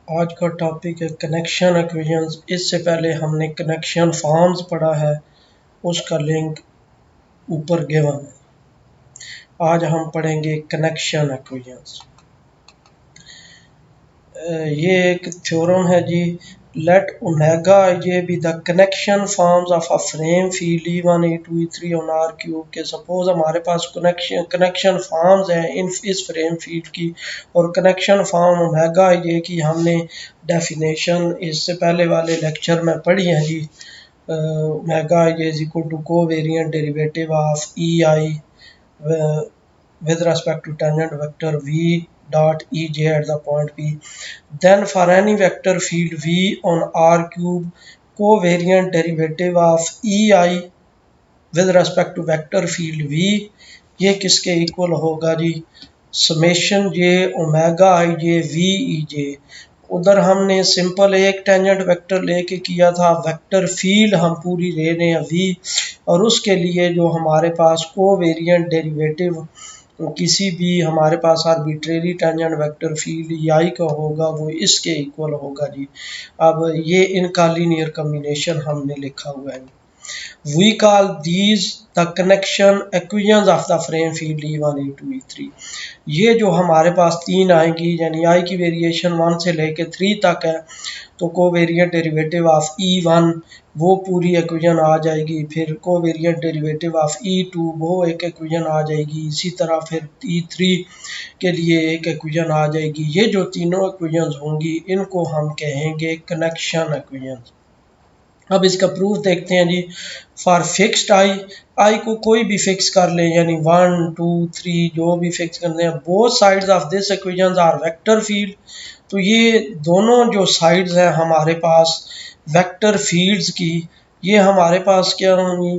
आज का टॉपिक है कनेक्शन इक्वेशंस। इससे पहले हमने कनेक्शन फॉर्म्स पढ़ा है, उसका लिंक ऊपर गिवन है। आज हम पढ़ेंगे कनेक्शन इक्वेशंस। ये एक थ्योरम है जी। लेट ओमेगा ये be the connection forms of a frame field E1 E2 E3 on R cube के। सपोज हमारे पास कनेक्शन फॉर्म्स हैं इस फ्रेम फील्ड की, और कनेक्शन फॉर्म ओमेगा ये की हमने डेफिनेशन इससे पहले वाले लेक्चर में पढ़ी है जी। ओमेगा ये is equal to covariant derivative of EI with respect to tangent vector v dot ej at the point P. Then for any vector field v on R cube, covariant derivative of EI with respect to vector field v ये किसके equal होगा जी? Summation j omega आई j v e j. उधर हमने simple एक tangent vector लेके किया था, वेक्टर फील्ड हम पूरी ले रहे हैं वी, और उसके लिए जो हमारे पास कोवेरिएंट डेरिवेटिव किसी भी हमारे पास arbitrary tangent vector field I का होगा वो इसके इक्वल होगा जी। अब ये इनका लीनियर कॉम्बिनेशन हमने लिखा हुआ है। We call these the connection equations of the frame field E1 E2 E3। ये जो हमारे पास तीन आएंगी, यानी आई की वेरिएशन 1 से लेके 3 तक है, तो कोवेरिएंट डेरिवेटिव ऑफ E1 वो पूरी इक्वेशन आ जाएगी, फिर कोवेरिएंट डेरिवेटिव ऑफ E2 वो एक इक्वेशन आ जाएगी, इसी तरह फिर E3 के लिए एक इक्वेशन आ जाएगी। ये जो तीनों इक्वेशंस होंगी इनको हम कहेंगे कनेक्शन इक्वेशंस। अब इसका प्रूफ देखते हैं जी। फॉर फिक्स्ड आई को कोई भी फिक्स कर लें, यानी 1 2 3 जो भी फिक्स करते हैं, both sides of this equation are vector field. तो ये दोनों जो साइड्स हैं हमारे पास वेक्टर फील्ड्स की, ये हमारे पास क्या होंगी?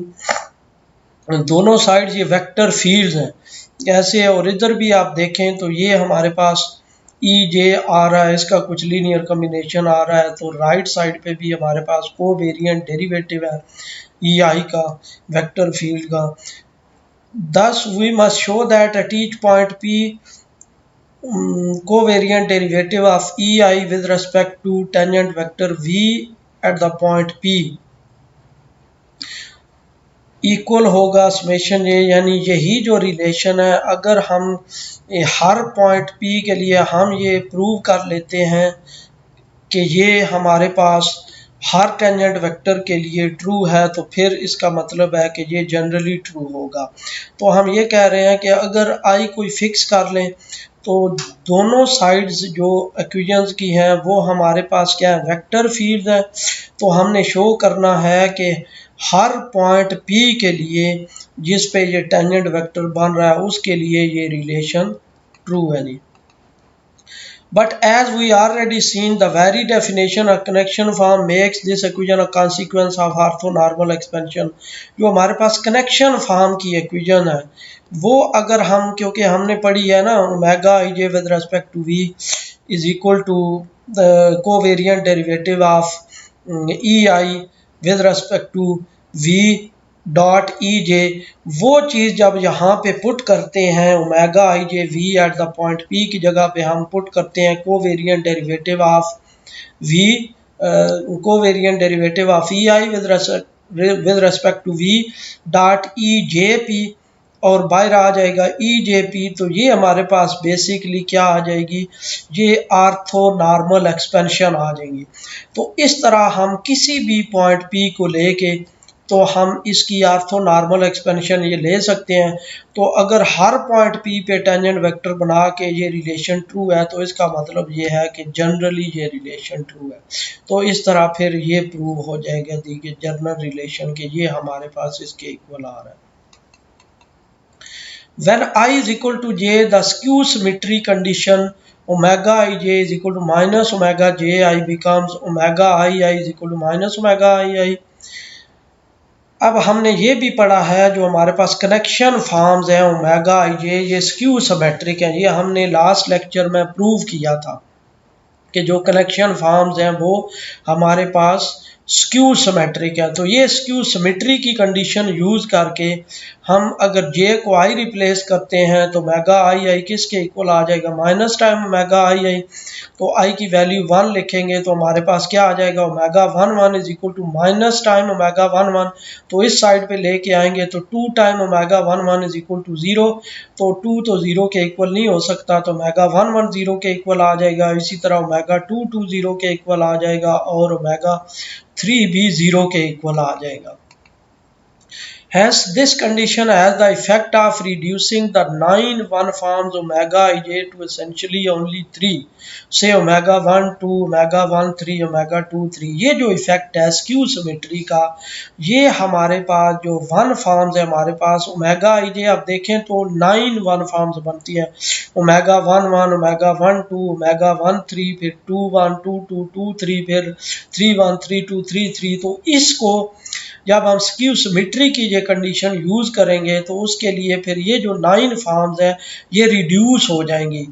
दोनों साइड्स ये वेक्टर फील्ड्स हैं ऐसे। और इधर भी आप देखें तो ये हमारे पास ई जे आ रहा है, इसका कुछ लीनियर कॉम्बिनेशन आ रहा है, तो राइट साइड पे भी हमारे पास कोवेरिएंट डेरिवेटिव है ई आई का, वेक्टर फील्ड का। Thus we must show that at each point P covariant derivative of EI with respect to tangent vector V at the point P equal होगा समेशन ये। यानी यही जो रिलेशन है, अगर हम हर पॉइंट P के लिए हम ये प्रूव कर लेते हैं कि ये हमारे पास हर टेंजेंट वेक्टर के लिए ट्रू है, तो फिर इसका मतलब है कि ये जनरली ट्रू होगा। तो हम ये कह रहे हैं कि अगर आई कोई फिक्स कर लें तो दोनों साइड्स जो इक्वेशंस की हैं वो हमारे पास क्या है? वेक्टर फील्ड है। तो हमने शो करना है कि हर पॉइंट P के लिए जिस पे ये टेंजेंट वेक्टर बन रहा है उसके लिए ये रिलेशन ट्रू है जी। But as we already seen, the very definition of connection form makes this equation a consequence of orthonormal expansion। जो हमारे पास कनेक्शन फॉर्म की इक्वेशन है वो, अगर हम, क्योंकि हमने पढ़ी है ना, omega I j with respect to v is equal to the covariant derivative of E I with respect to we dot E j, वो चीज़ जब यहाँ पे पुट करते हैं omega I j v at the point p की जगह पे हम पुट करते हैं covariant derivative of v, covariant derivative of E I with respect to we dot E J P, और बाहर आ जाएगा ई जे पी। तो ये हमारे पास बेसिकली क्या आ जाएगी? ये आर्थोनॉर्मल एक्सपेंशन आ जाएंगी। तो इस तरह हम किसी भी पॉइंट पी को लेके तो हम इसकी आर्थोनॉर्मल एक्सपेंशन ये ले सकते हैं। तो अगर हर पॉइंट P पे टेंजेंट वेक्टर बना के ये रिलेशन ट्रू है, तो इसका मतलब ये है कि जनरली ये रिलेशन ट्रू है। तो इस तरह फिर ये प्रूव हो जाएगा कि जनरल रिलेशन के ये हमारे पास इसके इक्वल आ रहा है। When I is equal to j, the skew symmetry condition omega ij is equal to minus omega ji becomes omega ii is equal to minus omega ii। अब हमने ये भी पढ़ा है जो हमारे पास कनेक्शन फॉर्म्स हैं ओमेगा आई जे, ये स्क्यू सिमेट्रिक हैं। ये हमने लास्ट लेक्चर में प्रूव किया था कि जो कनेक्शन फॉर्म्स हैं वो हमारे पास स्क्यू सिमेट्रिक है। तो ये स्क्यू सिमेट्री की कंडीशन यूज करके हम अगर जे को आई रिप्लेस करते हैं तो ओमेगा आई आई किसके इक्वल आ जाएगा, माइनस टाइम ओमेगा आई आई। तो आई की वैल्यू 1 लिखेंगे तो हमारे पास क्या आ जाएगा, omega 1 is equal to minus time omega 1। तो इस साइड पे लेके आएंगे तो 2 time omega 1 is equal to 0। तो 2 तो 0 के इक्वल नहीं हो सकता, तो ओमेगा 1 0 के इक्वल आ जाएगा। इसी तरह ओमेगा 2 0 के इक्वल आ जाएगा और ओमेगा 3 भी 0 के इक्वल आ जाएगा। Hence, this condition has the effect of reducing the 9 1 forms omega ij to essentially only 3, say omega 1 2, omega 1 3, omega 2 3। ये जो इफेक्ट है स्क्यू सिमेट्री का, ये हमारे पास जो 1 फॉर्म्स है हमारे पास ओमेगा आई जे, आप देखें तो 9 1 फॉर्म्स बनती है, ओमेगा 1 1, ओमेगा 1 2, ओमेगा 1 3, फिर 2 1 2 2 2 3, फिर 3 1 3 2 3 3। तो इसको जब हम स्क्यू सिमेट्री की ये कंडीशन यूज़ करेंगे तो उसके लिए फिर ये जो 9 फॉर्म्स हैं ये रिड्यूस हो जाएंगी।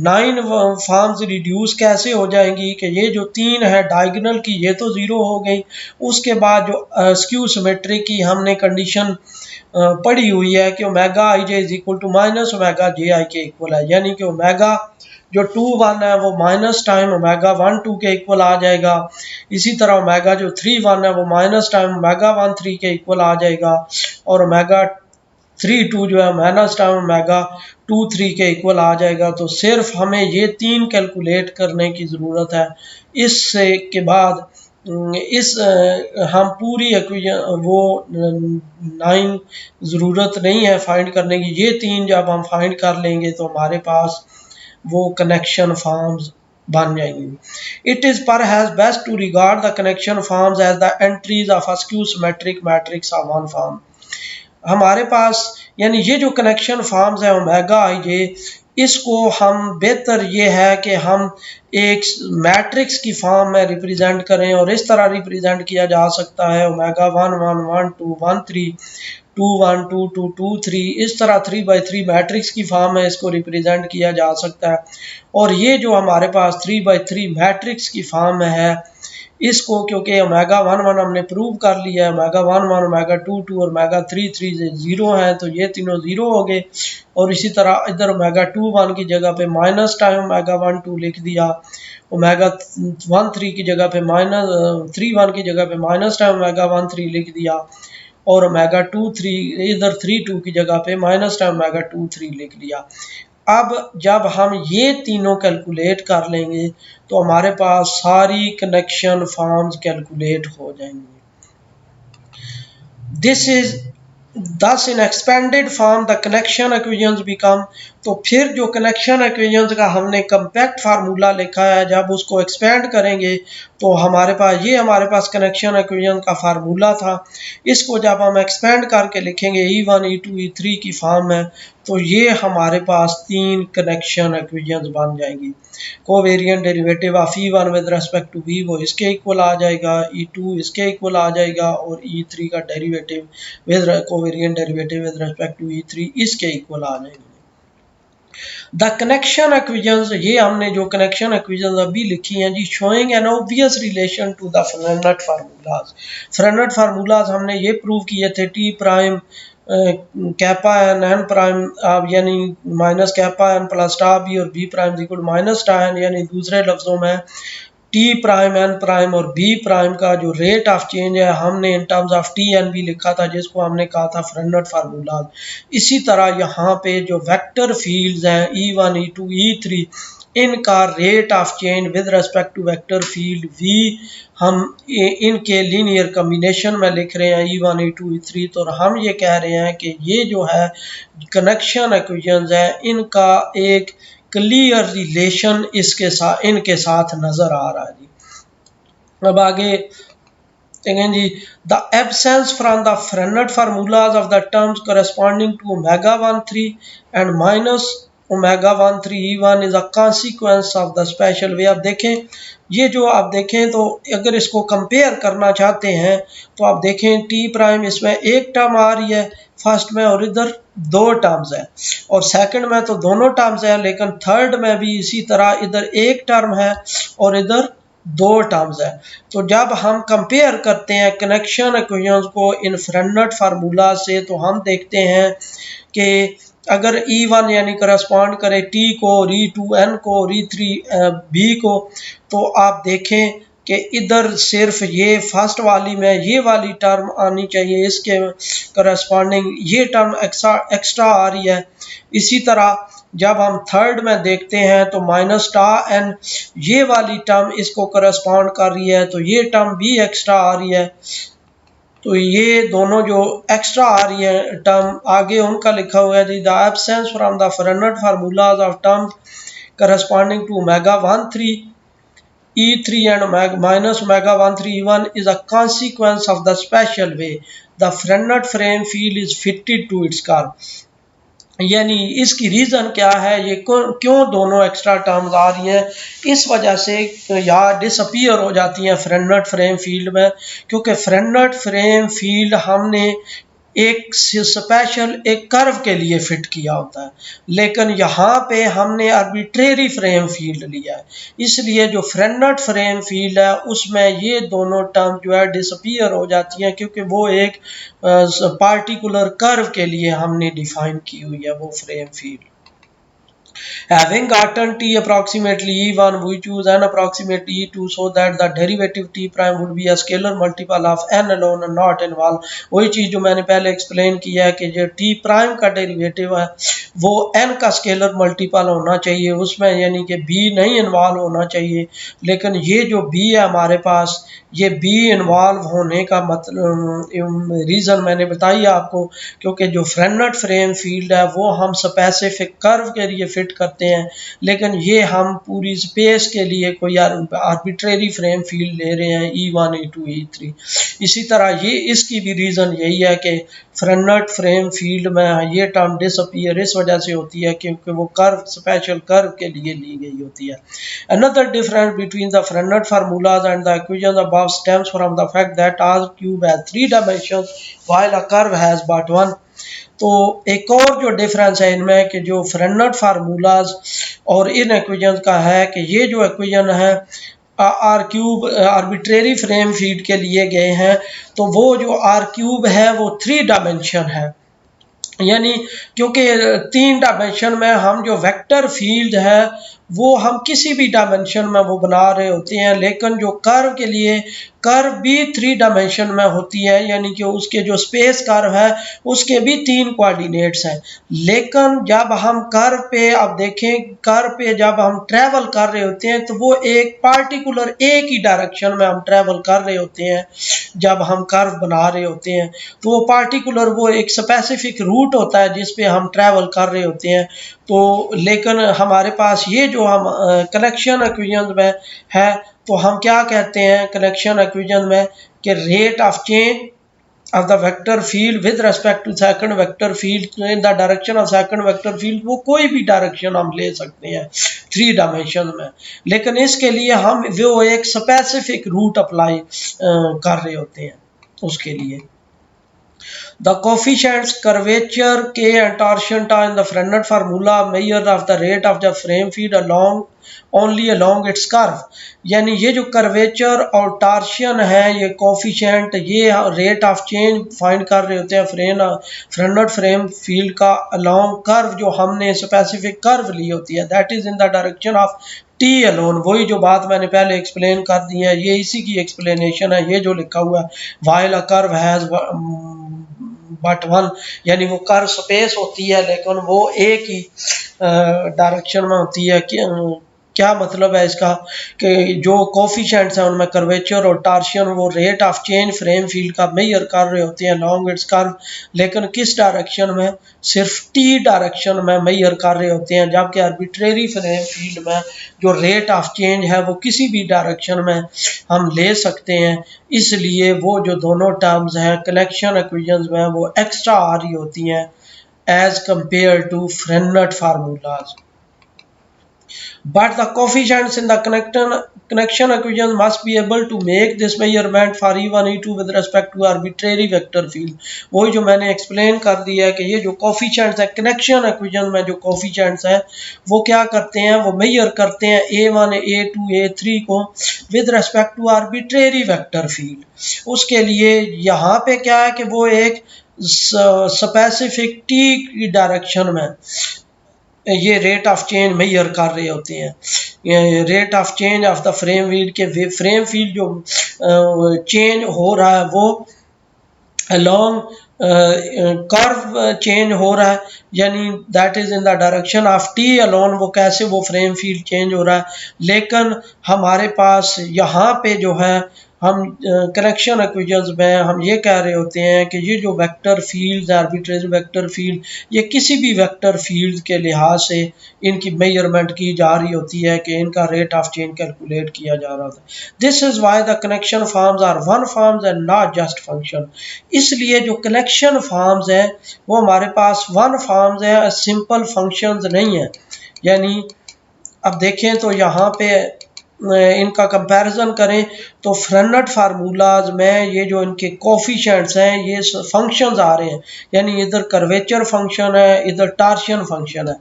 9 फॉर्म्स रिड्यूस कैसे हो जाएंगी कि ये जो 3 है डायगोनल की ये तो 0 हो गई, उसके बाद जो स्क्यू सिमेट्री की हमने कंडीशन पढ़ी हुई है कि omega I J is equal to minus omega j i के इक्वल है, यानी कि ओमेगा जो 2 1 है वो माइनस टाइम ओमेगा 1 2 के इक्वल आ जाएगा। इसी तरह ओमेगा जो 3 1 है वो माइनस टाइम ओमेगा 1 3 के इक्वल आ जाएगा, और ओमेगा 3 2 जो है माइनस टाइम ओमेगा 2 3 के इक्वल आ जाएगा। तो सिर्फ हमें ये 3 कैलकुलेट करने की ज़रूरत है। इससे के बाद इस हम पूरी इक्वेशन वो 9 ज़रूरत नहीं है फाइंड करने की, ये 3 जब हम फाइंड कर लेंगे तो हमारे पास वो कनेक्शन फॉर्म्स बन जाएंगी। It is perhaps best to regard the connection forms as the entries of a skew symmetric matrix of one form. हमारे पास यानी ये जो कनेक्शन फॉर्म्स है ओमेगा आई जे, इसको हम बेहतर ये है कि हम एक मैट्रिक्स की फॉर्म में रिप्रेजेंट करें, और इस तरह रिप्रेजेंट किया जा सकता है ओमेगा 1 1 1 2 1 3 2 1 2 2 2 3, इस तरह 3 बाई 3 मैट्रिक्स की फॉर्म में इसको रिप्रेजेंट किया जा सकता है। और ये जो हमारे पास 3 बाई 3 मैट्रिक्स की फॉर्म में है, इसको क्योंकि ओमेगा 1 1 हमने प्रूव कर लिया है, ओमेगा 1 1 ओमेगा 2 2 और ओमेगा 3 3 से 0 है, तो ये तीनों 0 हो गए। और इसी तरह इधर ओमेगा 2 1 की जगह पे माइनस टाइम ओमेगा 1 2 लिख दिया, ओमेगा 1 3 की जगह पे माइनस 3 1 की जगह पे माइनस टाइम ओमेगा 1 3 लिख दिया, और ओमेगा 2 3 इधर 3 2 की जगह पे माइनस टाइम ओमेगा 2 3 लिख लिया। अब जब हम ये तीनों कैलकुलेट कर लेंगे तो हमारे पास सारी कनेक्शन फॉर्म्स कैलकुलेट हो जाएंगी। दिस इज दस इन expanded form the connection equations become. तो फिर जो कनेक्शन इक्वेशंस का हमने कम्पैक्ट फार्मूला लिखा है, जब उसको एक्सपेंड करेंगे तो हमारे पास कनेक्शन इक्वेशन का फार्मूला था। इसको जब हम एक्सपेंड करके लिखेंगे E1 E2 E3 की फॉर्म में, तो ये हमारे पास 3 कनेक्शन इक्वेशंस बन जाएंगी। Covariant derivative of E1 with respect to V वो इसके इक्वल आ जाएगा, E2 इसके इक्वल आ जाएगा, और E3 का derivative with covariant derivative with respect to E3 इसके इक्वल आ जाएंगे। द कनेक्शन इक्वेशंस, ये हमने जो कनेक्शन इक्वेशंस अभी लिखी हैं जी, showing an obvious relation to the Frenet formulas. Frenet formulas हमने ये प्रूव किए थे, T prime kappa N N prime यानी minus kappa N plus tau B और B prime equal minus tau N, यानी दूसरे लफ्जों में टी प्राइम एन प्राइम और बी प्राइम का जो रेट ऑफ चेंज है हमने in terms of T N भी लिखा था, जिसको हमने कहा था फ्रेनेट फार्मूला। इसी तरह यहाँ पे जो वेक्टर फील्ड्स हैं E1 E2 E3, इनका rate of change with respect to vector field V हम इनके लीनियर कम्बिनेशन में लिख रहे हैं E1 E2 E3। तो हम ये कह रहे हैं कि ये जो है कनेक्शन इक्वेशंस है, इनका एक क्लियर रिलेशन इनके साथ नजर आ रहा है जी। अब आगे देखें जी, the absence from the Frenet formulas of the terms corresponding to omega 1 3 and minus omega 1 3 E1 is a consequence of the special way. अब देखें, ये जो आप देखें तो अगर इसको कंपेयर करना चाहते हैं तो आप देखें टी प्राइम इसमें एक टर्म आ रही है फर्स्ट में, और इधर 2 टर्म्स है, और सेकंड में तो दोनों टर्म्स है, लेकिन थर्ड में भी इसी तरह इधर एक टर्म है और इधर दो टर्म्स है। तो जब हम कंपेयर करते हैं कनेक्शन इक्वेशंस को इन फ्रेंनेट फार्मूला से तो हम देखते हैं कि अगर E1 यानी करस्पॉन्ड करे T को, E2 N को, E3 B को, तो आप देखें कि इधर सिर्फ ये फर्स्ट वाली में ये वाली टर्म आनी चाहिए, इसके करस्पॉन्डिंग ये टर्म एक्स्ट्रा आ रही है। इसी तरह जब हम थर्ड में देखते हैं तो माइनस टा एन ये वाली टर्म इसको करस्पॉन्ड कर रही है, तो ये टर्म भी एक्स्ट्रा आ रही है। तो ये दोनों जो एक्स्ट्रा आ रही है टर्म आगे उनका लिखा हुआ है the absence from the Frenet formulas of term corresponding to omega 13 E3 and minus omega 13 E1 is a consequence of the special way the Frenet frame field is fitted to its curve। यानी इसकी reason क्या है, ये क्यों दोनों extra terms आ रही हैं, इस वजह से यहाँ डिसअपीयर हो जाती हैं फ्रेनेट फ्रेम फील्ड में, क्योंकि फ्रेनेट फ्रेम फील्ड हमने एक स्पेशल एक कर्व के लिए फिट किया होता है, लेकिन यहाँ पे हमने आर्बिट्रेरी फ्रेम फील्ड लिया है, इसलिए जो फ्रेनेट फ्रेम फील्ड है उसमें ये दोनों टर्म जो है डिसअपीयर हो जाती हैं, क्योंकि वो एक पार्टिकुलर कर्व के लिए हमने डिफाइन की हुई है वो frame field. Having gotten t approximately E1, we choose n approximately E2 so that the derivative t prime would be a scalar multiple of n alone and not involve। वही चीज़ जो मैंने पहले एक्सप्लेन किया है कि जो t प्राइम का derivative है वो n का स्केलर मल्टीपल होना चाहिए उसमें, यानी कि b नहीं इन्वॉल्व होना चाहिए। लेकिन ये जो b है हमारे पास, ये b इन्वॉल्व होने का मतलब रीज़न मैंने बताई आपको, क्योंकि जो फ्रेनेट फ्रेम फील्ड है वो हम स्पेसिफिक कर्व के लिए फिट करते हैं, लेकिन ये हम पूरी स्पेस के लिए कोई आर्बिट्रेरी फ्रेम फील्ड ले रहे हैं E1 E2 E3। इसी तरह ये इसकी भी रीज़न यही है कि फ्रेनेट फ्रेम फील्ड में ये टर्म डिसअपीयर इस वजह से होती है क्योंकि वो कर्व स्पेशल कर्व के लिए ली गई होती है। Another difference between the Frenet formulas and the equations above stems from the fact that R cube has 3 dimensions while a curve has but 1। तो एक और जो डिफरेंस है इनमें कि जो फ्रेनेट फार्मूलाज और इन इक्वेशंस का है कि ये जो इक्वेशन है R cube arbitrary frame field के लिए गए हैं, तो वो जो आर क्यूब है वो 3 डायमेंशन है, यानी क्योंकि 3 डायमेंशन में हम जो वेक्टर फील्ड है वो हम किसी भी डायमेंशन में वो बना रहे होते हैं, लेकिन जो कर्व के लिए कर्व भी 3 डायमेंशन में होती है, यानी कि उसके जो स्पेस कर्व है उसके भी 3 कोऑर्डिनेट्स हैं। लेकिन जब हम कर्व पे अब देखें, कर्व पे जब हम ट्रैवल कर रहे होते हैं तो वो एक पार्टिकुलर एक ही डायरेक्शन में हम ट्रैवल कर रहे होते हैं। जब हम कर्व बना रहे होते हैं तो वो पार्टिकुलर वो एक स्पेसिफिक रूट होता है जिस पे हम ट्रैवल कर रहे होते हैं। तो लेकिन हमारे पास ये जो हम कनेक्शन इक्वेशन में है, तो हम क्या कहते हैं कनेक्शन इक्वेशन में कि rate of change of the vector field with respect to second vector field in the direction of second vector field, वो कोई भी डायरेक्शन हम ले सकते हैं 3 डायमेंशन में, लेकिन इसके लिए हम वो एक स्पेसिफिक रूट अप्लाई कर रहे होते हैं उसके लिए। The coefficients curvature k and torsion ta in the Frenet formula measure of the rate of the frame feed along only along its curve। यानी ये जो कर्वेचर और टार्शियन है ये कोफिशिएंट ये रेट ऑफ चेंज फाइंड कर रहे होते हैं फ्रेनेट फ्रेम फील्ड का अलोंग कर्व जो हमने स्पेसिफिक कर्व ली होती है, that is in the direction of T alone. वही जो बात मैंने पहले एक्सप्लेन कर दी है ये इसी की एक्सप्लेनेशन है, ये जो लिखा हुआ है while a curve has but 1, यानी वो कर्व स्पेस होती है लेकिन वो एक ही डायरेक्शन में होती है। क्या मतलब है इसका कि जो कोफिशिएंट्स हैं उनमें कर्वेचर और टार्शियन वो rate of change frame field का मेजर कर रहे होते हैं लॉन्ग इट्स कर्व, लेकिन किस डायरेक्शन में, सिर्फ टी डायरेक्शन में मेजर कर रहे होते हैं, जबकि आर्बिट्रेरी फ्रेम फील्ड में जो रेट ऑफ चेंज है वो किसी भी डायरेक्शन में हम ले सकते हैं। इसलिए वो जो दोनों टर्म्स हैं कनेक्शन इक्वेशंस में वो एक्स्ट्रा आ रही होती हैं as compare to Frenet formulas. but the coefficients in the connection equation must be able to make this measurement for E1 E2 with respect to arbitrary vector field। वही जो मैंने explain कर दिया है कि ये जो कोफिशिएंट्स है कनेक्शन इक्वेशन में, जो कोफिशिएंट्स हैं वो क्या करते हैं, वो मेजर करते हैं A1 A2 A3 को with respect to arbitrary vector field. उसके लिए यहाँ पे क्या है कि वो एक स्पेसिफिक टी की डायरेक्शन में ये रेट ऑफ चेंज मेजर कर रहे होते हैं। ये rate of change of the frame field के फ्रेम फील्ड जो चेंज हो रहा है वो अलोंग कर्व चेंज हो रहा है, यानी that is in the direction of T alone. वो कैसे वो फ्रेम फील्ड चेंज हो रहा है, लेकिन हमारे पास यहाँ पे जो है हम कनेक्शन इक्वेशंस में हम ये कह रहे होते हैं कि ये जो vector fields arbitrary vector field, ये किसी भी वेक्टर फील्ड के लिहाज से इनकी मेजरमेंट की जा रही होती है कि इनका रेट ऑफ चेंज कैलकुलेट किया जा रहा होता है। This is why the connection forms are one forms and not just function. इसलिए जो कनेक्शन फॉर्म्स है वो हमारे पास वन फॉर्म्स है, सिंपल फंक्शंस नहीं है। यानी अब देखें तो यहाँ पे इनका कंपैरिजन करें तो फ्रेनेट फार्मूलाज में ये जो इनके कोफिशिएंट्स हैं ये फंक्शंस आ रहे हैं, यानी इधर कर्वेचर फंक्शन है इधर टार्शियन फंक्शन है।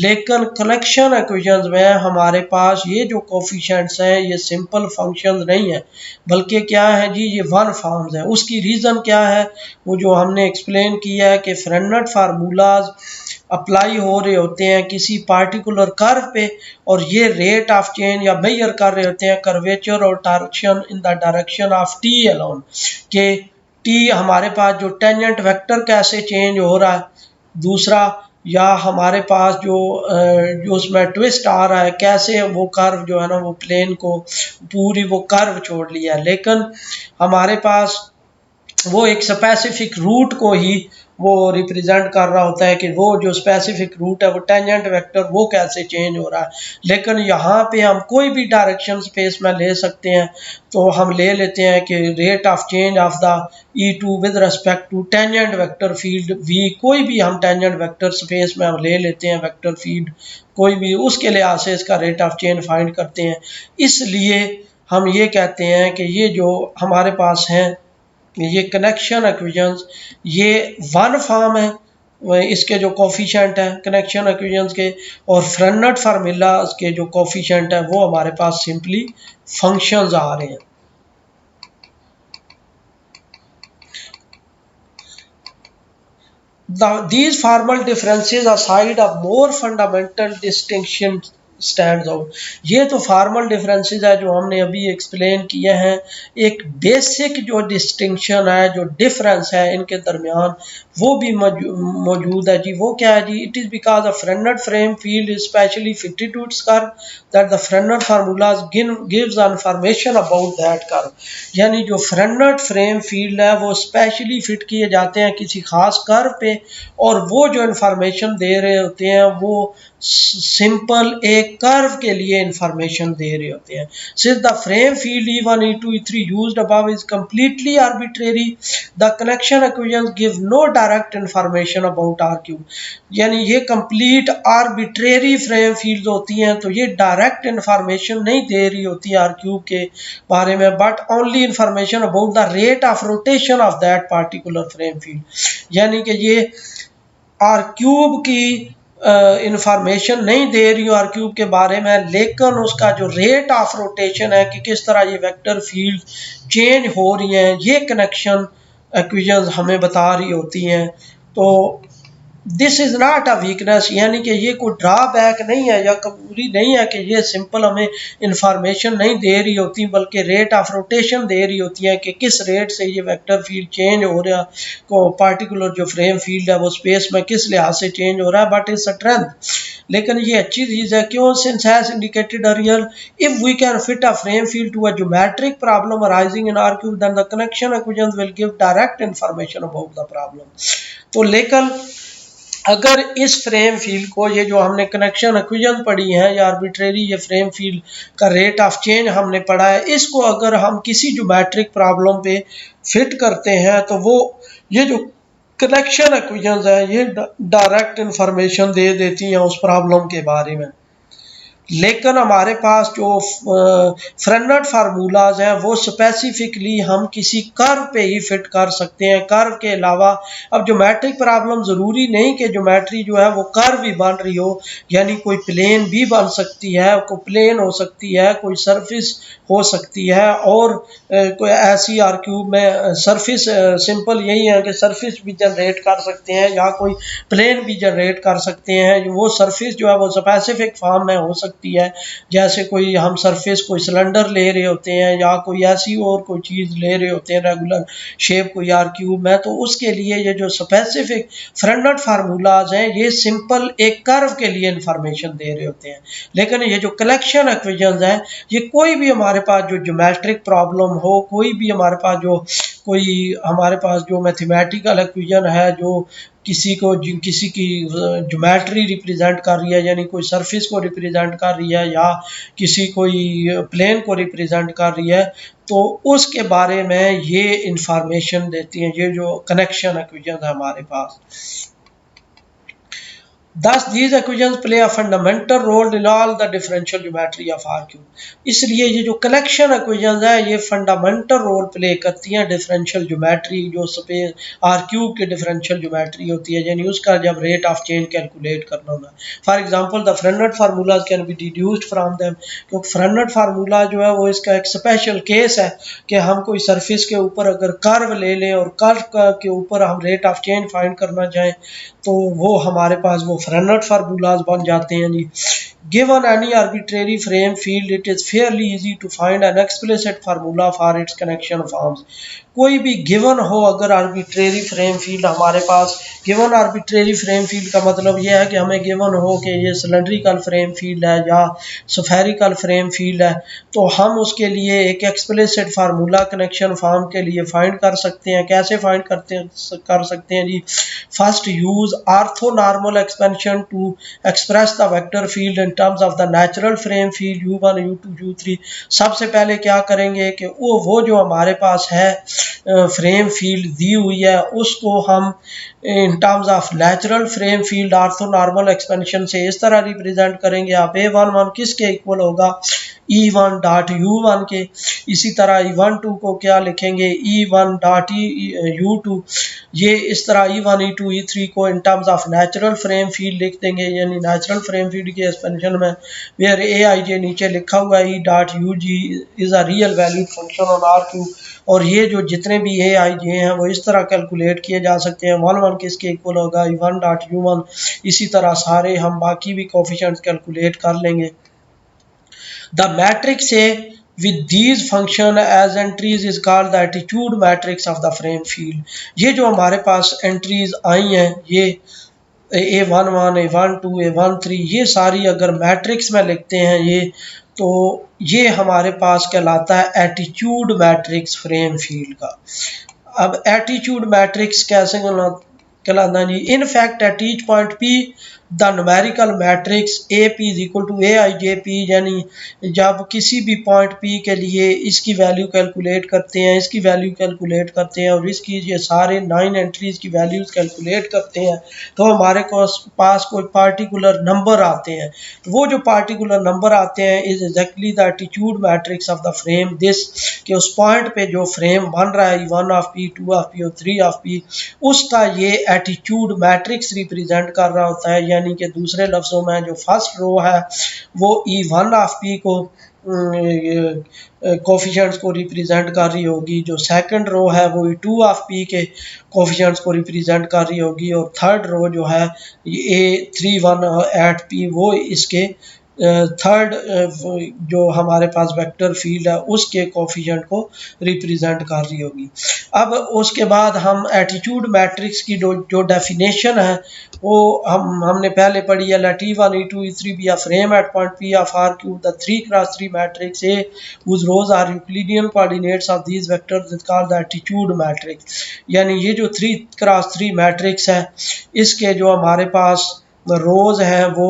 लेकिन कनेक्शन इक्वेशंस में हमारे पास ये जो कोफिशिएंट्स हैं ये सिंपल फंक्शंस नहीं है, बल्कि क्या है जी, ये वन फॉर्म्स है। उसकी रीज़न क्या है, वो जो हमने एक्सप्लेन किया है कि फ्रेनेट फार्मूलाज अप्लाई हो रहे होते हैं किसी पार्टिकुलर कर्व पे, और ये रेट ऑफ चेंज या मेजर कर रहे होते हैं कर्वेचर और torsion in the direction of T alone, के टी हमारे पास जो टेंजेंट वेक्टर कैसे चेंज हो रहा है, दूसरा या हमारे पास जो उसमें ट्विस्ट आ रहा है कैसे वो कर्व जो है ना वो प्लेन को पूरी वो कर्व छोड़ लिया है, लेकिन हमारे पास वो एक स्पेसिफिक रूट को ही वो रिप्रेजेंट कर रहा होता है कि वो जो स्पेसिफिक रूट है वो टेंजेंट वेक्टर वो कैसे चेंज हो रहा है। लेकिन यहाँ पे हम कोई भी डायरेक्शन स्पेस में ले सकते हैं, तो हम ले लेते हैं कि rate of change of the E2 with respect to tangent vector field V, कोई भी हम टेंजेंट वेक्टर स्पेस में हम ले लेते हैं वेक्टर फील्ड कोई भी, उसके लिहाज से इसका रेट ऑफ चेंज फाइंड करते हैं। इसलिए हम ये कहते हैं कि ये जो हमारे पास हैं ये कनेक्शन इक्वेशंस ये वन फॉर्म है, इसके जो कोफिशिएंट हैं कनेक्शन इक्वेशंस के, और फ्रेनेट फार्मूला के जो कोफिशिएंट है वो हमारे पास सिंपली फंक्शंस आ रहे हैं। These formal differences aside, a more fundamental distinction stand out. ये तो फार्मल डिफरेंसेस है जो हमने अभी एक्सप्लेन किए हैं। एक बेसिक जो डिस्टिंक्शन है, जो डिफरेंस है इनके दरमियान, वो भी मौजूद है जी। वो क्या है जी, it is because a Frenet frame field is specially fitted to its curve that the Frenet formulas gives information about that curve. यानी जो फ्रेनेट फ्रेम फील्ड है वो स्पेशली फिट किए जाते हैं किसी खास कर्व पे, और वो जो इंफॉर्मेशन दे रहे होते हैं वो सिंपल एक कर्व के लिए इंफॉर्मेशन दे रहे होते हैं। Since the frame field E1 E2 E3 used above is completely arbitrary, the connection equations give no direct information about R cube. यानी ये कंप्लीट आर्बिट्रेरी फ्रेम फील्ड होती हैं, तो ये डायरेक्ट इंफॉर्मेशन नहीं दे रही होती R क्यूब के बारे में, but only information about the rate of rotation of that particular frame field. यानी कि ये R क्यूब की इंफॉर्मेशन नहीं दे रही हूँ R क्यूब के बारे में, लेकिन उसका जो रेट ऑफ रोटेशन है कि किस तरह ये वेक्टर फील्ड चेंज हो रही हैं, ये कनेक्शन इक्वेशंस हमें बता रही होती हैं। तो this is not a weakness, यानी कि ये कोई ड्रॉबैक नहीं है या कमजोरी नहीं है कि ये सिंपल हमें इंफॉर्मेशन नहीं दे रही होती, बल्कि रेट ऑफ रोटेशन दे रही होती है कि किस रेट से ये वेक्टर फील्ड चेंज हो रहा को पार्टिकुलर जो फ्रेम फील्ड है वो स्पेस में किस लिहाज से चेंज हो रहा है, बट इज स्ट्रेंथ। लेकिन ये अच्छी चीज़ है, क्यों? Since has indicated earlier, if we can fit a frame field to a geometric problem arising in R cube then the connection equations will give direct information about the problem. तो लेकिन अगर इस फ्रेम फील्ड को, ये जो हमने connection equation पढ़ी है या आर्बिट्रेरी ये फ्रेम फील्ड का रेट ऑफ चेंज हमने पढ़ा है, इसको अगर हम किसी ज्योमेट्रिक प्रॉब्लम पे फिट करते हैं तो वो ये जो कनेक्शन इक्वेशंस है ये डायरेक्ट इंफॉर्मेशन दे देती हैं उस प्रॉब्लम के बारे में। लेकिन हमारे पास जो फ्रेनेट फार्मूलाज हैं वो स्पेसिफिकली हम किसी कर्व पे ही फिट कर सकते हैं, कर्व के अलावा। अब ज्योमेट्रिक प्रॉब्लम ज़रूरी नहीं कि ज्योमेट्री जो है वो कर्व ही बन रही हो, यानी कोई प्लेन भी बन सकती है, कोई प्लेन हो सकती है, कोई सरफेस हो सकती है, और कोई ऐसी आर क्यूब में सरफेस सिंपल यही है कि सरफेस भी जनरेट कर सकते हैं या कोई प्लेन भी जनरेट कर सकते हैं। वो सरफेस जो है वो स्पेसिफिक फॉर्म में हो सकती है, जैसे कोई हम सरफेस कोई सिलेंडर ले रहे होते हैं या कोई ऐसी और कोई चीज़ ले रहे होते हैं रेगुलर शेप कोई आर क्यूब में, तो उसके लिए ये जो स्पेसिफिक फ्रेनेट फार्मूलाज हैं ये सिंपल एक कर्व के लिए इंफॉर्मेशन दे रहे होते हैं। लेकिन ये जो कलेक्शन इक्वेशंस हैं ये कोई भी हमारे पास जो ज्योमेट्रिक प्रॉब्लम हो, कोई भी हमारे पास जो मैथमेटिकल इक्वेशन है जो किसी की ज्योमेट्री रिप्रेजेंट कर रही है, यानी कोई सरफेस को रिप्रेजेंट कर रही है या किसी कोई प्लेन को रिप्रेजेंट कर रही है, तो उसके बारे में ये इंफॉर्मेशन देती हैं ये जो कनेक्शन इक्वेशन है हमारे पास। Thus, these equations play a fundamental role in all the differential geometry of R cube. इसलिए ये जो कलेक्शन इक्वेशंस है ये फंडामेंटल रोल प्ले करती हैं डिफरेंशियल ज्योमेट्री, जो स्पेस आर क्यूब की डिफरेंशियल ज्योमेट्री होती है, यानी उसका जब रेट ऑफ चेंज कैलकुलेट करना होता है। For example the Frenet formulas can be deduced from them, क्योंकि फ्रेनेट फार्मूला जो है वो इसका एक स्पेशल केस है कि हम कोई सरफेस के ऊपर अगर कर्व ले लें और कर्व के ऊपर हम रेट ऑफ चेंज फाइंड करना चाहें तो वो हमारे पास वो फ्रेनेट फार्मूलाज बन जाते हैं जी। Given any arbitrary frame field, it is fairly easy to find an explicit formula for its connection forms. कोई भी गिवन हो, अगर आर्बिट्रेरी फ्रेम फील्ड हमारे पास, गिवन आर्बिट्रेरी फ्रेम फील्ड का मतलब यह है कि हमें गिवन हो कि ये सिलेंड्रिकल फ्रेम फील्ड है या स्फेरिकल फ्रेम फील्ड है, तो हम उसके लिए एक एक्सप्लिसिट फार्मूला कनेक्शन फॉर्म के लिए फाइंड कर सकते हैं। कैसे फाइंड कर सकते हैं जी? First use orthonormal expansion to express the vector field in terms of the natural frame field u1 u2 u3। सबसे पहले क्या करेंगे कि वो जो हमारे पास है फ्रेम फील्ड दी हुई है उसको हम इन terms of natural frame field orthonormal expansion से इस तरह रिप्रेजेंट करेंगे। आप a11 किसके इक्वल होगा? E1 डॉट U1 के। इसी तरह E12 को क्या लिखेंगे? E1 dot U2। ये इस तरह E1 E2 E3 को इन terms of natural frame field लिख देंगे, यानी नेचुरल फ्रेम फील्ड के एक्सपेंशन में वेयर Aij नीचे लिखा हुआ है E dot UG is a real valued function on R cube. और ये जो जितने भी Aij हैं वो इस तरह कैलकुलेट किए जा सकते हैं। 1 किसके इक्वल होगा? E1 dot U1। इसी तरह सारे हम बाकी भी कोफिशिएंट्स कैलकुलेट कर लेंगे। The matrix A with these function as entries is called the attitude matrix of the frame field. ये जो हमारे पास एंट्रीज आई हैं ये A11 A12 A13 ये सारी अगर मैट्रिक्स में लिखते हैं ये, तो ये हमारे पास कहलाता है एटीट्यूड मैट्रिक्स फ्रेम फील्ड का। अब एटीट्यूड मैट्रिक्स कैसे कहलाता है जी? In fact at each point P the numerical matrix AP is equal to AIJP, यानी जब किसी भी पॉइंट P के लिए इसकी वैल्यू कैलकुलेट करते हैं, इसकी वैल्यू कैलकुलेट करते हैं और इसकी ये सारे 9 एंट्रीज की वैल्यूज कैलकुलेट करते हैं, तो हमारे पास कोई पार्टिकुलर नंबर आते हैं। तो वो जो पार्टिकुलर नंबर आते हैं is exactly the attitude matrix of the frame this, कि उस पॉइंट पे जो फ्रेम बन रहा है 1 ऑफ P 2 ऑफ P और 3 ऑफ P उसका ये एटीट्यूड मैट्रिक्स रिप्रेजेंट कर रहा होता है। यानी कि दूसरे लफ्ज़ों में जो फर्स्ट रो है वो E1 ऑफ P को कोफिशिएंट्स को रिप्रेजेंट कर रही होगी, जो सेकंड रो है वो E2 ऑफ P के कोफिशिएंट्स को रिप्रेजेंट कर रही होगी, और थर्ड रो जो है A31 एट P वो इसके थर्ड जो हमारे पास वेक्टर फील्ड है उसके कोफिशिएंट को रिप्रेजेंट कर रही होगी। अब उसके बाद हम एटीट्यूड मैट्रिक्स की जो डेफिनेशन है वो हमने पहले पढ़ी है। Let E1 E2 E3 be a frame at point P of R cube the 3x3 matrix A whose rows are Euclidean coordinates of these vectors is called the attitude matrix. यानी ये जो 3x3 matrix है इसके जो हमारे पास रोज हैं वो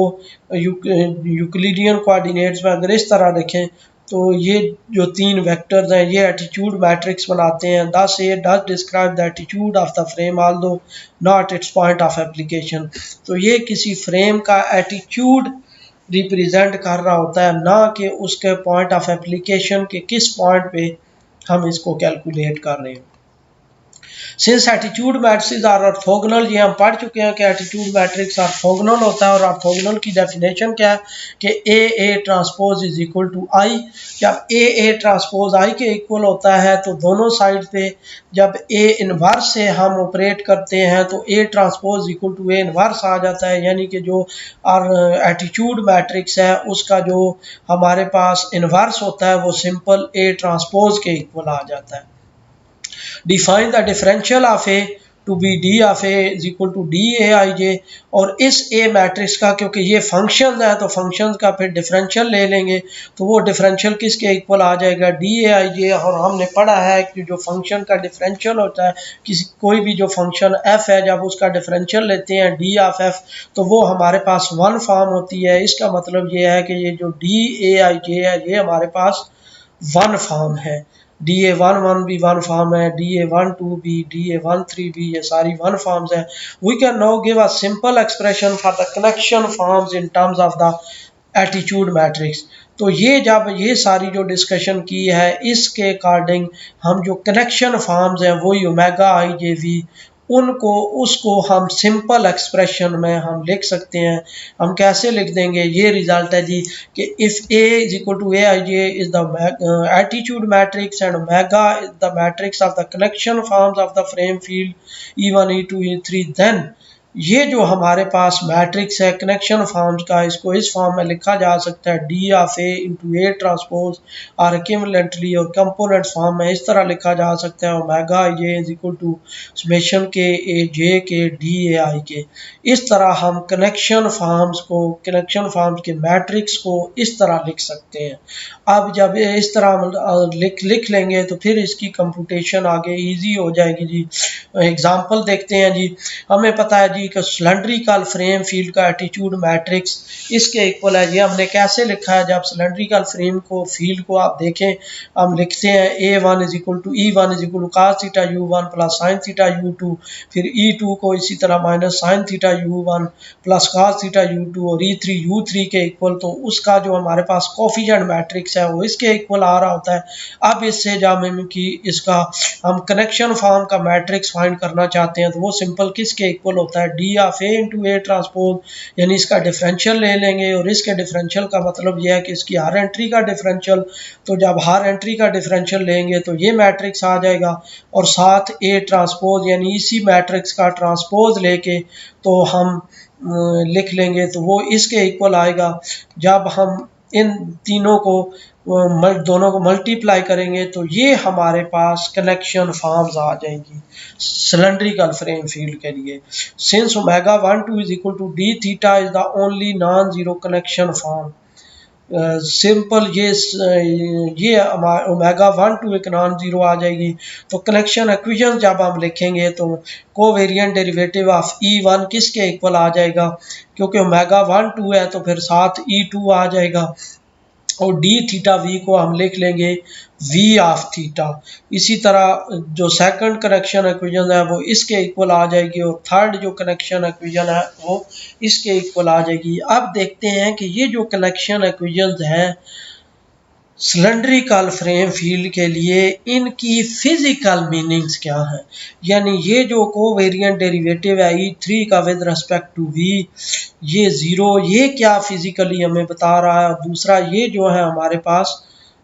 Euclidean coordinates में अगर इस तरह देखें तो ये जो 3 वेक्टर्स हैं ये एटीट्यूड मैट्रिक्स बनाते हैं। thus it does describe the attitude of the frame although not its point of application। तो ये किसी फ्रेम का एटीट्यूड रिप्रेजेंट कर रहा होता है, ना कि उसके पॉइंट ऑफ एप्लीकेशन के किस पॉइंट पे हम इसको कैलकुलेट कर रहे हैं। Since attitude matrix are orthogonal, ये हम पढ़ चुके हैं कि एटीट्यूड मैट्रिक्स ऑर्थोगोनल होता है, और ऑर्थोगोनल की डेफिनेशन क्या है कि A transpose is equal to I. जब ए ट्रांसपोज आई के इक्वल होता है तो दोनों साइड पे जब ए इनवर्स से हम ऑपरेट करते हैं तो A transpose equal to A inverse आ जाता है, यानी कि जो एटीट्यूड मैट्रिक्स है उसका जो हमारे पास इनवर्स होता है वो सिंपल ए ट्रांसपोज के इक्वल आ जाता है। Define the differential of A to be D of A is equal to DAIJ, और इस A मैट्रिक्स का क्योंकि ये फंक्शन है तो फंक्शन का फिर डिफरेंशियल ले लेंगे तो वो डिफरेंशियल किसके इक्वल आ जाएगा, DAIJ। और हमने पढ़ा है कि जो फंक्शन का डिफरेंशियल होता है, किसी कोई भी जो फंक्शन f है जब उसका डिफरेंशियल लेते हैं D ऑफ f तो वो हमारे पास वन फॉर्म होती है। इसका मतलब ये है कि ये जो DAIJ है ये हमारे पास वन फॉर्म है। DA11 भी वन फॉर्म है, DA12 भी, DA13 भी, ये सारी वन फॉर्म्स है। We can now give a simple expression for the connection forms in terms of the attitude matrix. तो ये जब ये सारी जो डिस्कशन की है इसके अकॉर्डिंग हम जो कनेक्शन फॉर्म्स हैं वही ओमेगा आई जे वी उनको उसको हम सिंपल एक्सप्रेशन में हम लिख सकते हैं। हम कैसे लिख देंगे, ये रिजल्ट है जी कि if A is equal to A I J is the attitude matrix and omega is the matrix of the connection forms of the frame field E1 E2 E3, then ये जो हमारे पास मैट्रिक्स है connection forms का, इसको इस form में लिखा जा सकता है D of A into A transpose और एक्यूमुलेंटली, और कंपोनेंट फॉर्म में इस तरह लिखा जा सकता है ओमेगा ये इज इक्वल टू समेशन के ए जे के डी ए आई के। इस तरह हम कनेक्शन फॉर्म्स के मैट्रिक्स को इस तरह लिख सकते हैं। अब जब इस तरह लिख लेंगे तो फिर इसकी कंप्यूटेशन आगे इजी हो जाएगी जी। एग्जांपल देखते हैं जी। हमें पता है जी कि सिलेंड्रिकल फ्रेम फील्ड का एटीट्यूड मैट्रिक्स इसके इक्वल है। ये हमने कैसे लिखा है, जब सिलेंड्रिकल फ्रेम को फील्ड को आप देखें हम लिखते हैं A1 is equal to E1 is equal to cos theta U1 plus sin theta U2, फिर E2 को इसी तरह minus sin theta U1 plus cos theta U2 और E3 U3 के इक्वल। तो उसका जो हमारे पास कोफिशिएंट मैट्रिक्स है वो इसके इक्वल आ रहा होता है। अब इससे जब हम कि इसका हम कनेक्शन फॉर्म का मैट्रिक्स फाइंड करना चाहते हैं तो वो सिंपल किसके इक्वल होता है, D of A into A transpose, यानी इसका डिफरेंशियल ले लेंगे। और इसके डिफरेंशियल का मतलब यह है कि इसकी हर एंट्री का डिफरेंशियल, तो जब हर एंट्री का डिफरेंशियल लेंगे तो ये मैट्रिक्स आ जाएगा, और साथ ए ट्रांसपोज यानी इसी मैट्रिक्स का ट्रांसपोज लेके तो हम लिख लेंगे तो वो इसके इक्वल आएगा। जब हम इन तीनों को दोनों को मल्टीप्लाई करेंगे तो ये हमारे पास कनेक्शन फॉर्म्स आ जाएंगी सिलेंड्रिकल फ्रेम फील्ड के लिए। Since omega 1 2 is equal to D theta is the only non zero connection form, simple ये ओमेगा 1 2 एक नॉन जीरो आ जाएगी। तो कनेक्शन इक्वेशन जब हम लिखेंगे तो कोवेरिएंट डेरिवेटिव ऑफ E1 किसके इक्वल आ जाएगा, क्योंकि ओमेगा 1 2 है तो फिर साथ E2 आ जाएगा, और डी थीटा वी को हम लिख लेंगे वी ऑफ थीटा। इसी तरह जो सेकंड कनेक्शन इक्वेशन है वो इसके इक्वल आ जाएगी, और थर्ड जो कनेक्शन इक्वेशन है वो इसके इक्वल आ जाएगी। अब देखते हैं कि ये जो कनेक्शन इक्वेशन हैं सिलेंड्रिकल फ्रेम फील्ड के लिए इनकी फिजिकल मीनिंग्स क्या है, यानी ये जो कोवेरिएंट डेरिवेटिव है E3 का विद रिस्पेक्ट टू V ये ज़ीरो, ये क्या फिजिकली हमें बता रहा है। दूसरा ये जो है हमारे पास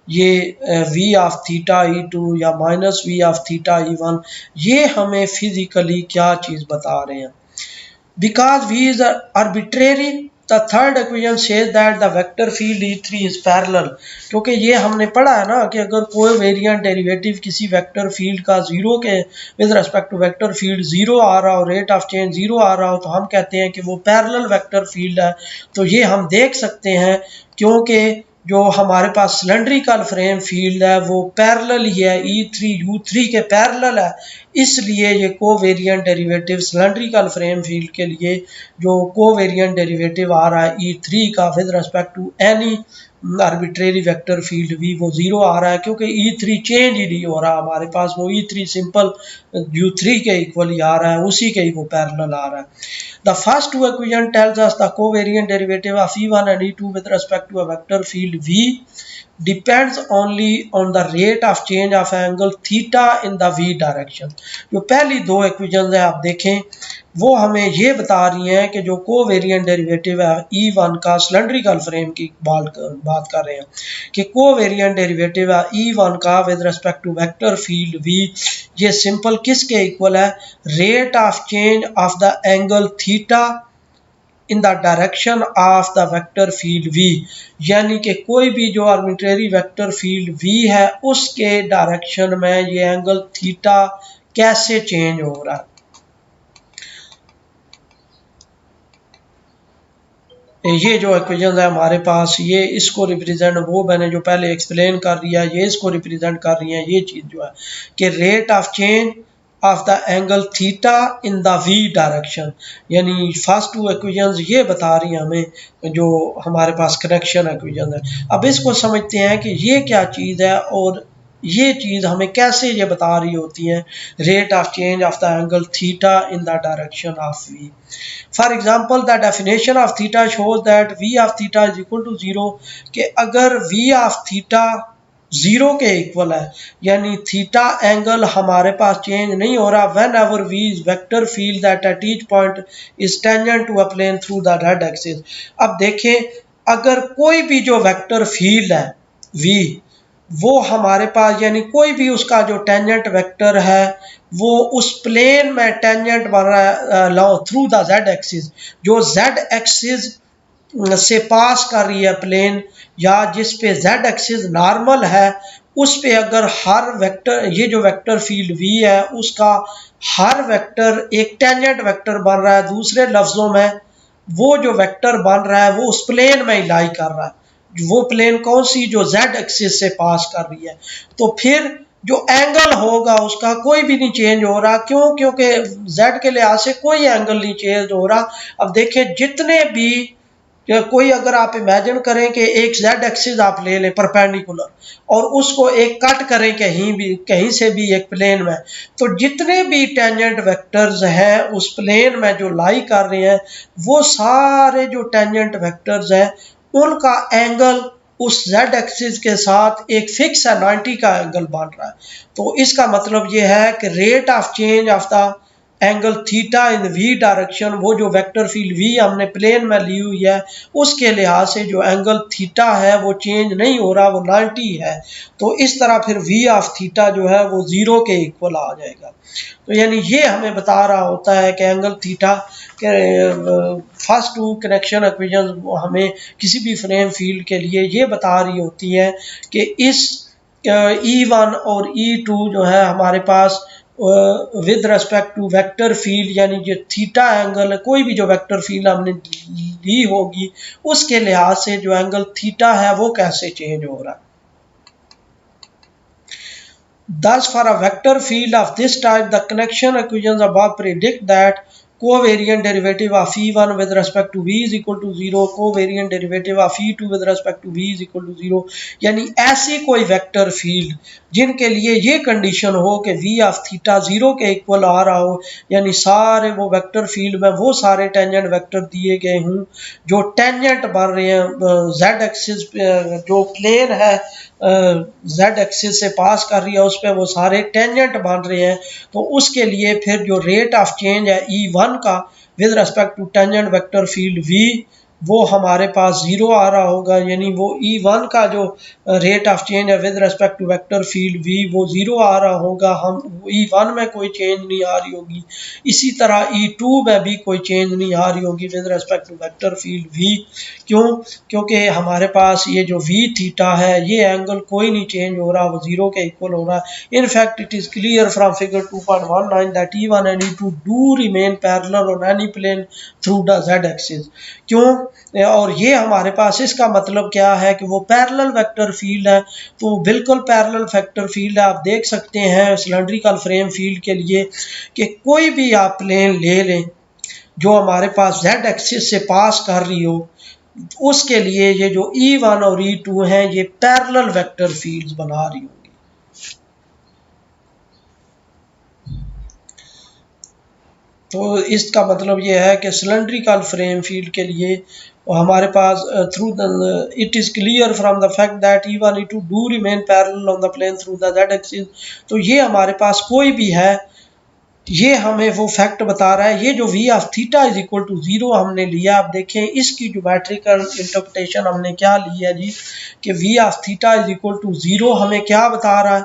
ये V ऑफ थीटा E2 या minus V of theta E1 ये हमें फिजिकली क्या चीज़ बता रहे हैं। Because V is arbitrary the third equation says that the vector field E3 is parallel, क्योंकि ये हमने पढ़ा है ना कि अगर कोई वेरिएंट डेरिवेटिव किसी वेक्टर फील्ड का जीरो के with respect to vector field zero आ रहा हो, रेट ऑफ चेंज जीरो आ रहा हो, तो हम कहते हैं कि वो पैरेलल वेक्टर फील्ड है। तो ये हम देख सकते हैं क्योंकि जो हमारे पास सिलेंड्रिकल फ्रेम फील्ड है वो पैरेलल ही है, E3 U3 के पैरेलल है, इसलिए ये covariant derivative cylindrical frame field के लिए जो कोवेरिएंट डेरिवेटिव आ रहा है E3 का with respect to any arbitrary vector field V वो जीरो आ रहा है, क्योंकि E3 चेंज ही नहीं हो रहा हमारे पास, वो E3 सिंपल U3 के इक्वल ही आ रहा है, उसी के ही वो पैरेलल आ रहा है। The first two equation tells us the covariant derivative of E1 and E2 with respect to a vector field V depends only on the rate of change of angle theta in the V direction. जो पहली दो equations है आप देखें वो हमें ये बता रही हैं कि जो कोवेरिएंट डेरिवेटिव है E1 का सिलेंड्रिकल फ्रेम की बात कर रहे हैं कि कोवेरिएंट डेरिवेटिव है E1 का with respect to vector field V ये सिंपल किसके इक्वल है, rate of change of the angle theta in the direction of the vector field V, यानी कि कोई भी जो आर्बिट्रेरी वेक्टर फील्ड V है उसके डायरेक्शन में ये एंगल थीटा कैसे चेंज हो रहा है। ये जो इक्वेशन है हमारे पास ये इसको रिप्रेजेंट, वो मैंने जो पहले एक्सप्लेन कर दिया ये इसको रिप्रेजेंट कर रही है। ये चीज़ जो है कि rate of change of the angle theta in the V direction, यानी फर्स्ट टू इक्वेशंस ये बता रही हैं हमें जो हमारे पास कनेक्शन इक्वेशन है। अब इसको समझते हैं कि ये क्या चीज़ है और ये चीज़ हमें कैसे ये बता रही होती है, rate of change of the angle theta in the direction of V। For example the definition of theta shows that V of theta is equal to 0, कि अगर V ऑफ थीटा 0 के इक्वल है यानी थीटा एंगल हमारे पास change नहीं हो रहा whenever V is vector field that at each point is tangent to a plane through the red axis. अब देखें अगर कोई भी जो वेक्टर फील्ड है V वो हमारे पास यानी कोई भी उसका जो टेंजेंट वेक्टर है वो उस प्लेन में टेंजेंट बन रहा है थ्रू द जेड एक्सिस, जो जेड एक्सिस से पास कर रही है प्लेन या जिस पे जेड एक्सिस नॉर्मल है उस पे अगर हर वेक्टर ये जो वेक्टर फील्ड V है उसका हर वेक्टर एक टेंजेंट वेक्टर बन रहा है, दूसरे लफ्जों में वो जो वेक्टर बन रहा है वो उस प्लेन में ही लाई कर रहा है, वो प्लेन कौन सी जो जेड एक्सिस से पास कर रही है, तो फिर जो एंगल होगा उसका कोई भी नहीं चेंज हो रहा। क्यों? क्योंकि जेड के लिहाज से कोई एंगल नहीं चेंज हो रहा। अब देखिए जितने भी कोई अगर आप इमेजिन करें कि एक जेड एक्सिस आप ले लें परपेंडिकुलर और उसको एक कट करें कहीं से भी एक प्लेन में, तो जितने भी टेंजेंट वेक्टर्स हैं उस प्लेन में जो लाई कर रहे हैं वो सारे जो टेंजेंट वेक्टर्स हैं उनका एंगल उस जेड एक्सिस के साथ एक फिक्स है 90 का एंगल बन रहा है। तो इसका मतलब ये है कि rate of change of the angle theta in V direction, वो जो वेक्टर फील्ड V हमने प्लेन में ली हुई है उसके लिहाज से जो एंगल थीटा है वो चेंज नहीं हो रहा, वो 90 है। तो इस तरह फिर V ऑफ थीटा जो है वो 0 के इक्वल आ जाएगा। तो यानी ये हमें बता रहा होता है कि एंगल थीटा के फर्स्ट टू कनेक्शन इक्वेशन हमें किसी भी फ्रेम फील्ड के लिए ये बता रही होती है कि इस E1 और E2 जो है हमारे पास with respect to vector field यानी जो थीटा एंगल है कोई भी जो वेक्टर फील्ड हमने ली होगी उसके लिहाज से जो एंगल थीटा है वो कैसे चेंज हो रहा है। Thus, for a vector field of this type, the connection equations above predict that covariant derivative of E1 with respect to V is equal to 0, covariant derivative of E2 with respect to V is equal to 0। यानी ऐसी कोई vector field जिनके लिए ये condition हो कि V of theta 0 के equal आ रहा हो, यानी सारे वो वेक्टर फील्ड में वो सारे टेंजेंट वेक्टर दिए गए हों जो टेंजेंट बन रहे हैं जेड एक्सिस जो प्लेन है जेड एक्सिस से पास कर रही है उस पर वो सारे टेंजेंट बन रहे हैं। तो उसके लिए फिर जो रेट ऑफ चेंज है E1 का with respect to tangent vector field V वो हमारे पास 0 आ रहा होगा, यानी वो E1 का जो रेट ऑफ चेंज है with respect to vector field V वो 0 आ रहा होगा, हम E1 में कोई चेंज नहीं आ रही होगी। इसी तरह E2 में भी कोई चेंज नहीं आ रही होगी with respect to vector field V। क्यों? क्योंकि हमारे पास ये जो V थीटा है ये एंगल कोई नहीं चेंज हो रहा, वो 0 के इक्वल हो रहा है। In fact it is clear from figure 2.19 that E1 and E2 do remain parallel on any plane through the Z axis. क्यों? और ये हमारे पास इसका मतलब क्या है कि वो पैरेलल वेक्टर फील्ड है, तो बिल्कुल पैरेलल वेक्टर फील्ड है। आप देख सकते हैं सिलेंड्रिकल फ्रेम फील्ड के लिए कि कोई भी आप प्लेन ले लें जो हमारे पास जेड एक्सिस से पास कर रही हो उसके लिए ये जो E1 और E2 हैं ये पैरेलल वेक्टर फील्ड्स बना रही होंगी। तो इसका मतलब ये है कि सिलेंड्रिकल फ्रेम फील्ड के लिए हमारे पास through the it is clear from the fact that E1 E2 do remain parallel on the plane through the Z axis. तो ये हमारे पास कोई भी है, ये हमें वो फैक्ट बता रहा है। ये जो V of theta is equal to 0 हमने लिया, आप देखें इसकी ज्योमेट्रिकल इंटरप्रिटेशन हमने क्या लिया जी, कि V of theta is equal to 0 हमें क्या बता रहा है,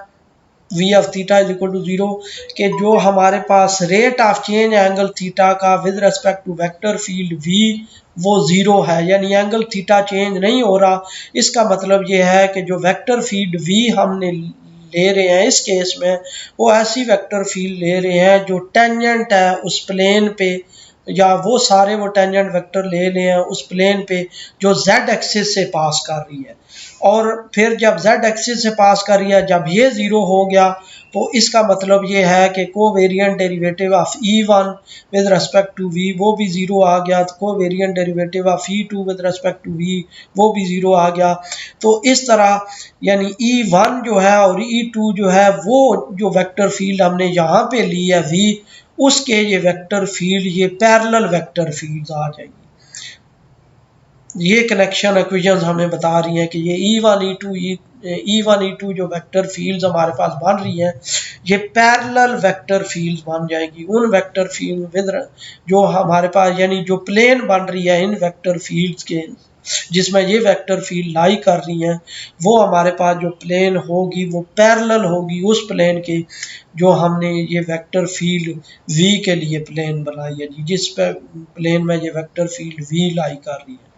V of theta is equal to 0 कि जो हमारे पास rate of change angle theta का with respect to vector field V वो 0 है, यानी एंगल थीटा चेंज नहीं हो रहा। इसका मतलब ये है कि जो वेक्टर फील्ड V हमने ले रहे हैं इस केस में, वो ऐसी वेक्टर फील्ड ले रहे हैं जो टेंजेंट है उस प्लेन पे, या वो सारे वो टेंजेंट वेक्टर ले रहे हैं उस प्लेन पे जो Z एक्सिस से पास कर रही है। और फिर जब Z एक्सिस से पास कर रही है, जब ये 0 हो गया तो इसका मतलब ये है कि covariant derivative of E1 with respect to V वो भी 0 आ गया, तो covariant derivative of E2 with respect to V वो भी 0 आ गया। तो इस तरह यानी E1 जो है और E2 जो है वो जो वेक्टर फील्ड हमने यहाँ पे ली है V, उसके ये वेक्टर फील्ड ये पैरेलल वेक्टर फील्ड आ जाएगी। ये कनेक्शन इक्वेशंस हमें बता रही हैं कि ये E1 E2 जो वेक्टर फील्ड्स हमारे पास बन रही हैं, ये पैरेलल वेक्टर फील्ड्स बन जाएंगी उन वेक्टर फील्ड विद जो हमारे पास, यानी जो प्लेन बन रही है इन वेक्टर फील्ड्स के जिसमें ये वेक्टर फील्ड लाई कर रही हैं, वो हमारे पास जो प्लेन होगी वो पैरेलल होगी उस प्लेन के जो हमने ये वेक्टर फील्ड V के लिए प्लेन बनाई है जी, जिस पे प्लेन में ये वेक्टर फील्ड V लाई कर रही है।